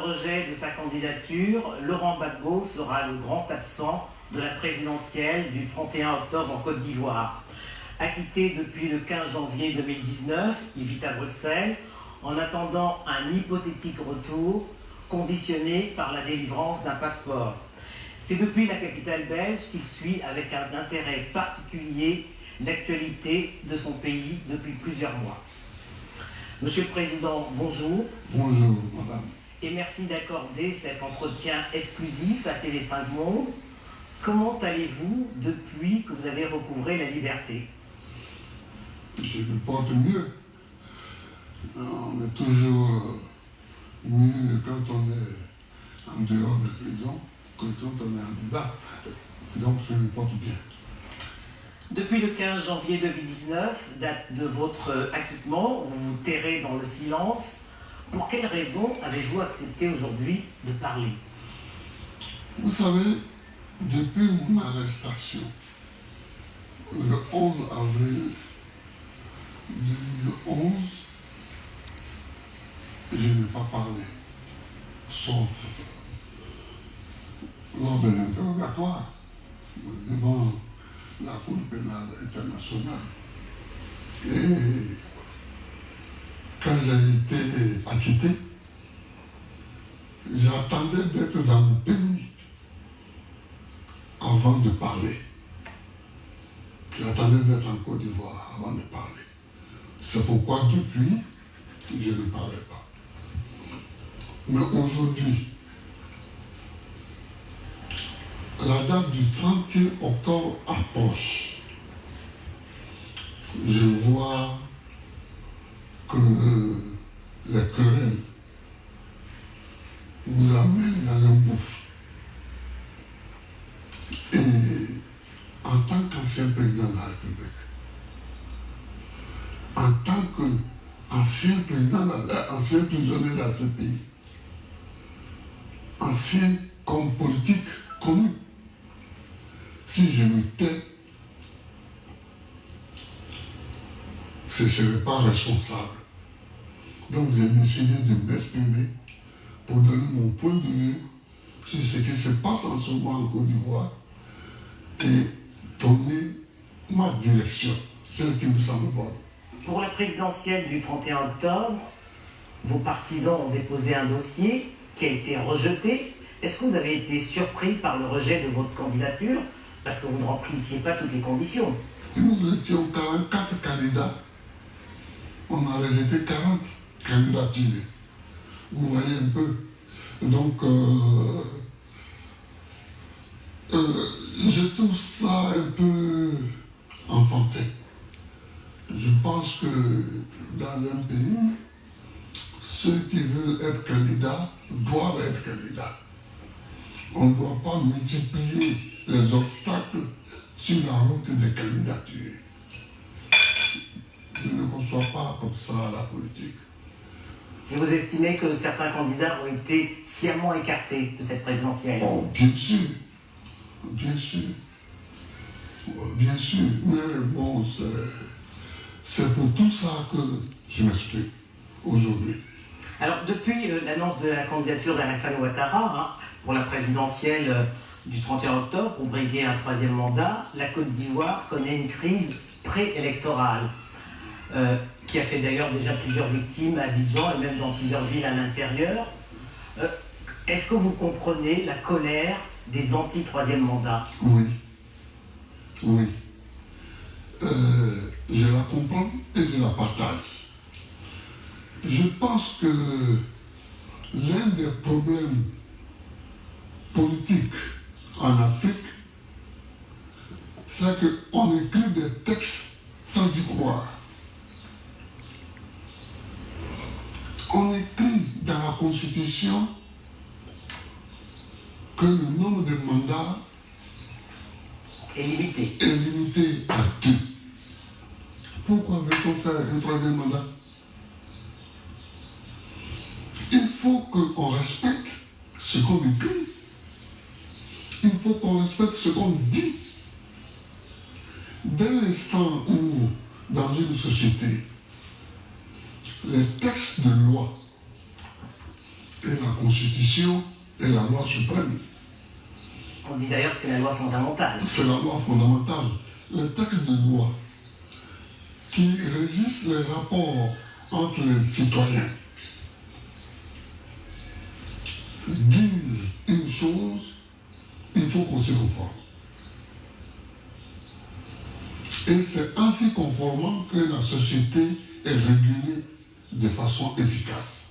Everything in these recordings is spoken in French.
rejet de sa candidature, Laurent Gbagbo sera le grand absent de la présidentielle du 31 octobre en Côte d'Ivoire. Acquitté depuis le 15 janvier 2019, il vit à Bruxelles en attendant un hypothétique retour conditionné par la délivrance d'un passeport. C'est depuis la capitale belge qu'il suit avec un intérêt particulier l'actualité de son pays depuis plusieurs mois. Monsieur le Président, bonjour. Bonjour, madame. Et merci d'accorder cet entretien exclusif à TV5 Monde. Comment allez-vous depuis que vous avez recouvré la liberté? Je me porte mieux. On est toujours mieux quand on est en dehors de prison que quand on est en dedans. Donc je me porte bien. Depuis le 15 janvier 2019, date de votre acquittement, vous vous tairez dans le silence. Pour quelles raisons avez-vous accepté aujourd'hui de parler? Vous savez, depuis mon arrestation, le 11 avril 2011, je n'ai pas parlé, sauf lors de l'interrogatoire devant la Cour pénale internationale. Et quand j'ai été acquitté, j'attendais d'être dans mon pays avant de parler. J'attendais d'être en Côte d'Ivoire avant de parler. C'est pourquoi depuis, je ne parlais pas. Mais aujourd'hui, la date du 31 octobre approche. Je vois que les querelles nous amènent dans un gouffre. Et en tant qu'ancien président de la République, en tant qu'ancien ancien prisonnier dans ce pays, ancien comme politique connu, si je me tais, je ne serai pas responsable. Donc j'ai décidé de m'exprimer pour donner mon point de vue sur ce qui se passe en ce moment en Côte d'Ivoire et donner ma direction, celle qui me semble bonne. Pour la présidentielle du 31 octobre, vos partisans ont déposé un dossier qui a été rejeté. Est-ce que vous avez été surpris par le rejet de votre candidature parce que vous ne remplissiez pas toutes les conditions? Nous étions 44 candidats. On a rejeté 40 candidatures. Vous voyez un peu. Donc, je trouve ça un peu enfantin. Je pense que dans un pays, ceux qui veulent être candidats doivent être candidats. On ne doit pas multiplier les obstacles sur la route des candidatures. Je ne conçois pas comme ça la politique. Et vous estimez que certains candidats ont été sciemment écartés de cette présidentielle? Oh, bien sûr. Bien sûr. Bien sûr. Mais bon, c'est pour tout ça que je m'explique aujourd'hui. Alors, depuis l'annonce de la candidature d'Alassane Ouattara pour la présidentielle du 31 octobre pour briguer un troisième mandat, la Côte d'Ivoire connaît une crise préélectorale qui a fait d'ailleurs déjà plusieurs victimes à Abidjan et même dans plusieurs villes à l'intérieur. Est-ce que vous comprenez la colère des anti-troisième mandat? Oui. Oui. Je la comprends et je la partage. Je pense que l'un des problèmes politiques en Afrique, c'est qu'on écrit des textes sans y croire. On écrit dans la Constitution que le nombre de mandats est limité. Est limité à 2. Pourquoi veut-on faire un troisième mandat? Il faut qu'on respecte ce qu'on écrit. Il faut qu'on respecte ce qu'on dit. Dès l'instant où, dans une société, les textes de loi et la Constitution est la loi suprême. On dit d'ailleurs que c'est la loi fondamentale. C'est la loi fondamentale. Les textes de loi qui régissent les rapports entre les citoyens disent une chose, il faut qu'on s'y conforme. Et c'est en s'y conformant que la société est régulée de façon efficace.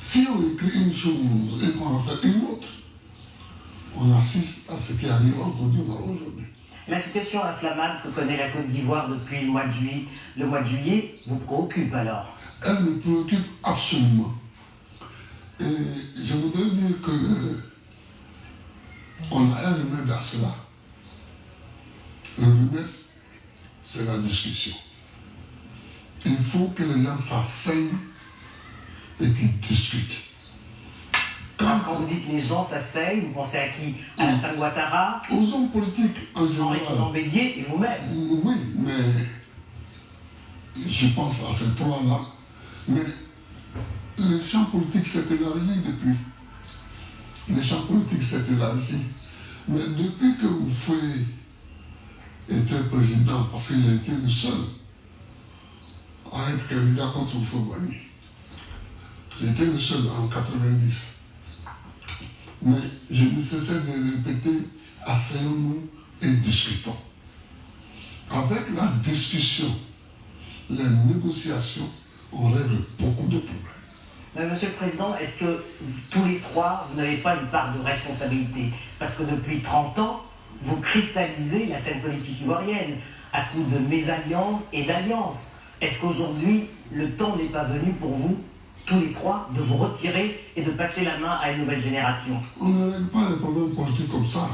Si on écrit une chose et qu'on en fait une autre, on assiste à ce qui arrive en Côte d'Ivoire aujourd'hui. La situation inflammable que connaît la Côte d'Ivoire depuis le mois de juillet vous préoccupe alors? Elle me préoccupe absolument. Et je voudrais dire que on a un remède à cela. Le remède, c'est la discussion. Il faut que les gens s'asseyent et qu'ils discutent. Quand vous dites les gens s'asseyent, vous pensez à qui? À Alassane Ouattara, aux hommes politiques en général. Henri Bédier et vous-même? Oui, mais je pense à ces trois-là. Mais le champ politique s'est élargi depuis. Le champ politique s'est élargi. Mais depuis que Houphouët était président, parce qu'il a été le seul à être candidat contre Houphouët-Boigny. J'étais le seul en 90. Mais je ne cessais de répéter, asseyons-nous et discutons. Avec la discussion, les négociations, on règle beaucoup de problèmes. Monsieur le Président, est-ce que tous les trois, vous n'avez pas une part de responsabilité? Parce que depuis 30 ans, vous cristallisez la scène politique ivoirienne à coup de mésalliances et d'alliances. Est-ce qu'aujourd'hui, le temps n'est pas venu pour vous, tous les trois, de vous retirer et de passer la main à une nouvelle génération? On ne règle pas les problèmes politiques comme ça.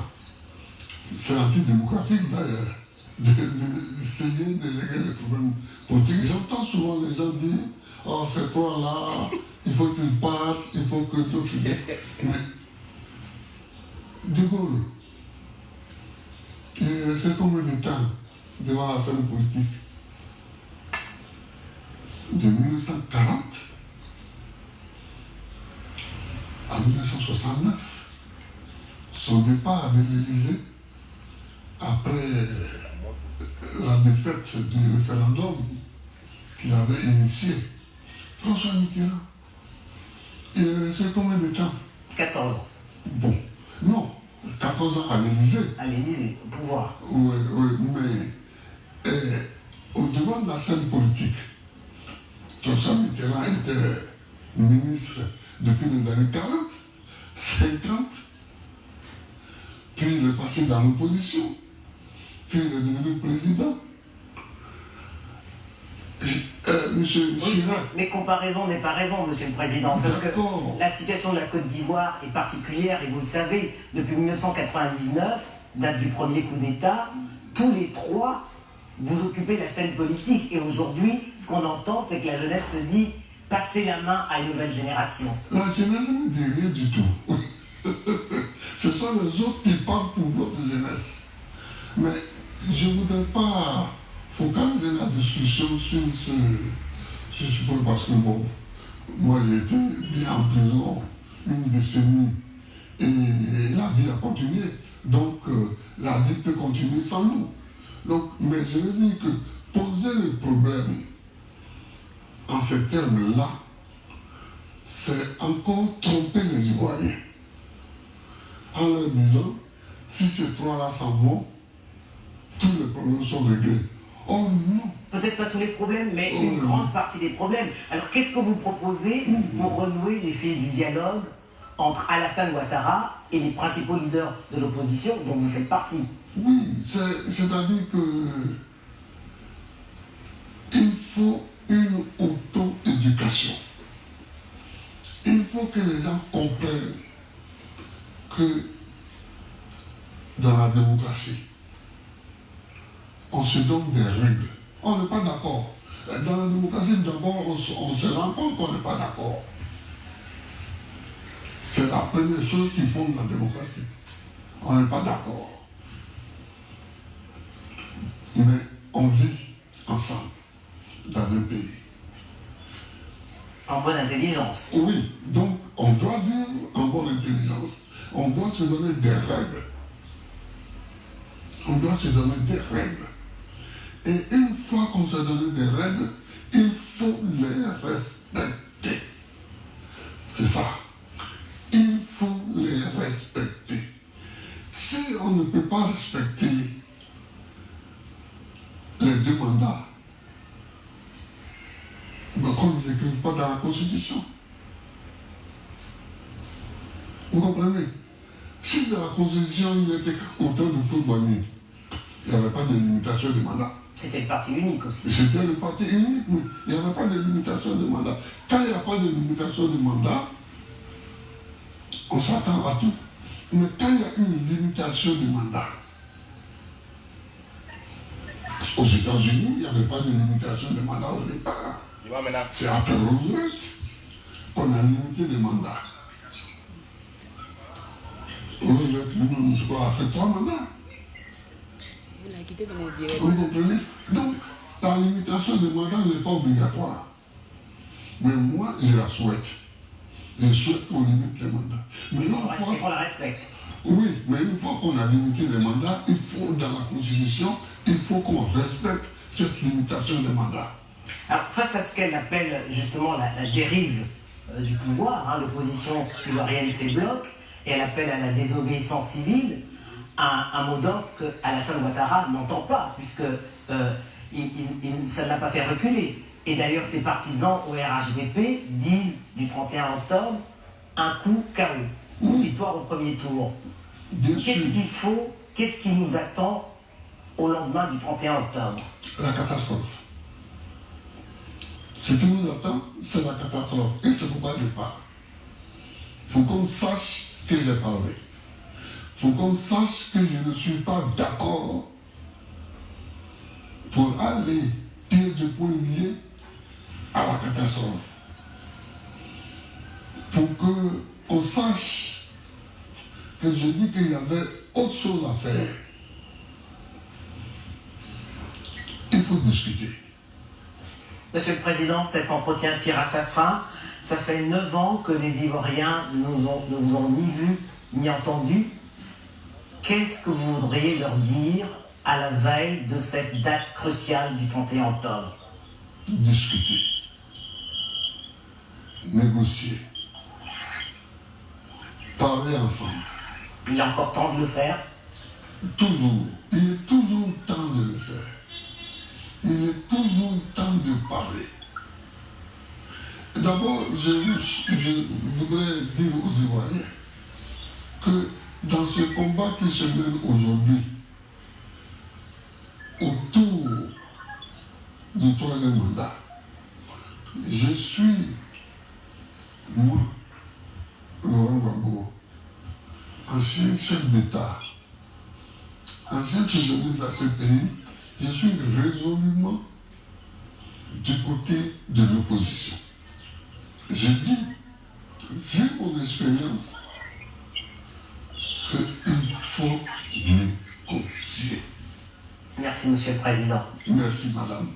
C'est antidémocratique d'ailleurs, d'essayer de régler les problèmes politiques. J'entends souvent les gens dire, oh c'est toi là, il faut qu'ils partent, il faut que d'autres... Mais De Gaulle, il est resté combien de temps devant la scène politique? De 1940 à 1969. Son départ de l'Élysée, après la défaite du référendum qu'il avait initié, François Mitterrand, il est resté combien de temps? 14 ans. Bon, non, 14 ans à l'Élysée. À l'Élysée, au pouvoir. Oui, mais au-devant de la scène politique, François Mitterrand était ministre depuis les années 40, 50, puis il est passé dans l'opposition, puis il est devenu président. Monsieur Chirac. Mais comparaison n'est pas raison, Monsieur le Président, parce que la situation de la Côte d'Ivoire est particulière, et vous le savez, depuis 1999, date du premier coup d'État, tous les trois, vous occupez la scène politique, et aujourd'hui, ce qu'on entend, c'est que la jeunesse se dit « passer la main à une nouvelle génération ». La jeunesse ne dit rien du tout. Ce sont les autres qui parlent pour notre jeunesse. Mais je ne voudrais pas focaliser la discussion sur ce point parce que bon, moi j'ai été bien en prison une décennie et la vie a continué. Donc la vie peut continuer sans nous. Donc, mais je veux dire que poser le problème en ces termes-là, c'est encore tromper les Ivoiriens. En leur disant, si ces trois-là s'en vont, tous les problèmes sont réglés. Oh non! Peut-être pas tous les problèmes, mais une grande partie des problèmes. Alors qu'est-ce que vous proposez pour renouer les fils du dialogue entre Alassane Ouattara et les principaux leaders de l'opposition dont vous faites partie? Oui, c'est-à-dire que il faut une auto-éducation. Il faut que les gens comprennent que dans la démocratie, on se donne des règles. On n'est pas d'accord. Dans la démocratie, d'abord, on se rend compte qu'on n'est pas d'accord. C'est la première chose qui fonde la démocratie. On n'est pas d'accord. Mais on vit ensemble dans un pays. En bonne intelligence. Oui, donc on doit vivre en bonne intelligence. On doit se donner des règles. On doit se donner des règles. Et une fois qu'on se donne des règles, il faut les respecter. C'est ça. Il faut les respecter. Si on ne peut pas respecter les deux mandats, qu'on ne l'écrive pas dans la Constitution. Vous comprenez? Si dans la Constitution, il était autant de footballeurs, il n'y avait pas de limitation de mandat. C'était le parti unique aussi. C'était le parti unique, mais il n'y avait pas de limitation de mandat. Quand il n'y a pas de limitation de mandat, on s'attend à tout. Mais quand il y a une limitation de mandat, aux États-Unis, il n'y avait pas de limitation de mandat au départ. C'est après Roosevelt qu'on a limité les mandats. Roosevelt lui-même, je crois, a fait 3 mandats. Vous l'avez quitté dans mon direct. Vous comprenez? Donc, la limitation des mandats n'est pas obligatoire. Mais moi, je la souhaite. Je souhaite qu'on limite les mandats. Mais On la respecte. Oui, mais une fois qu'on a limité les mandats, il faut, dans la Constitution, il faut qu'on respecte cette limitation des mandats. Alors, face à ce qu'elle appelle justement la dérive du pouvoir, l'opposition ivoirienne fait bloc, et elle appelle à la désobéissance civile, un mot d'ordre qu'Alassane Ouattara n'entend pas, puisque ça ne l'a pas fait reculer. Et d'ailleurs, ses partisans au RHDP disent du 31 octobre, un coup KO, une victoire au premier tour. Qu'est-ce qui nous attend au lendemain du 31 octobre? La catastrophe. Ce qui nous attend, c'est la catastrophe. Et c'est pourquoi je parle. Il faut qu'on sache que j'ai parlé. Il faut qu'on sache que je ne suis pas d'accord pour aller pied de point lié à la catastrophe. Il faut qu'on sache que je dis qu'il y avait autre chose à faire. Il faut discuter. Monsieur le Président, cet entretien tire à sa fin. Ça fait 9 ans que les Ivoiriens ne vous ont ni vu ni entendu. Qu'est-ce que vous voudriez leur dire à la veille de cette date cruciale du 31 octobre? Discuter. Négocier. Parler ensemble. Il est encore temps de le faire? Toujours. Il est toujours temps de le faire. Il est toujours temps de parler. D'abord, je voudrais dire aux Ivoiriens que dans ce combat qui se mène aujourd'hui, autour du 3e mandat, je suis, moi, Laurent Gbagbo, ancien chef d'État, ancien prisonnier de la CPI, je suis résolument du côté de l'opposition. Je dis, vu mon expérience, qu'il faut négocier. Merci, Monsieur le Président. Merci, Madame.